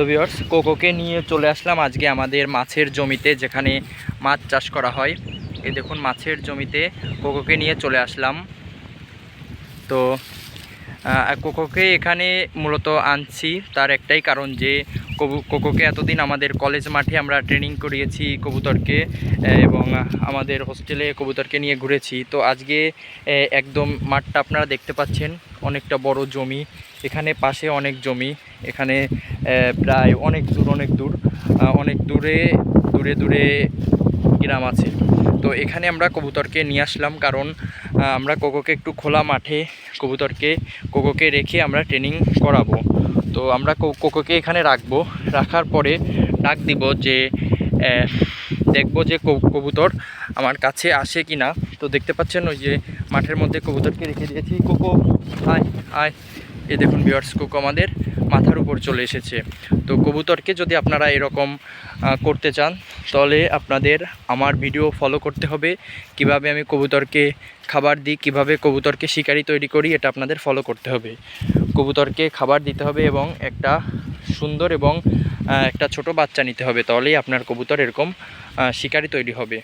Viewers, কোকোকে নিয়ে চলে আসলাম আজকে আমাদের মাছের জমিতে, যেখানে মাছ চাষ করা হয়। এই দেখুন, মাছের জমিতে কোকোকে নিয়ে চলে আসলাম। তো কোকোকে এখানে মূলত আনছি তার একটাই কারণ যে কোকোকে এতদিন আমাদের কলেজ মাঠে আমরা ট্রেনিং করিয়েছি কবুতরকে, এবং আমাদের হোস্টেলে কবুতরকে নিয়ে ঘুরেছি। তো আজকে একদম মাঠটা আপনারা দেখতে পাচ্ছেন, অনেকটা বড় জমি। এখানে পাশে অনেক জমি, এখানে প্রায় অনেক দূরে দূরে গ্রাম আছে। তো এখানে আমরা কবুতরকে নিয়ে আসলাম, কারণ আমরা কোকোকে একটু খোলা মাঠে কোকোকে রেখে আমরা ট্রেনিং করাবো। তো আমরা কোকোকে এখানে রাখার পরে ডাক দিব যে দেখব যে কবুতর আমার কাছে আসে কি না। তো দেখতে পাচ্ছেন ওই যে মাঠের মধ্যে কবুতরকে রেখে দিয়েছি। কোকো আয় আয়, এই দেখুন ভিউয়ার্স, কোকো আমাদের মাথার উপর চলে এসেছে। তো কবুতরকে যদি আপনারা এরকম করতে চান, তাহলে আপনাদের আমার ভিডিও ফলো করতে হবে। কিভাবে আমি কবুতরকে খাবার দিই, কিভাবে কবুতরকে শিকারি তৈরি করি, এটা আপনাদের ফলো করতে হবে। কবুতরকে খাবার দিতে হবে এবং একটা সুন্দর এবং একটা ছোট বাচ্চা নিতে হবে, তাহলেই আপনার কবুতর এরকম শিকারি তৈরি হবে।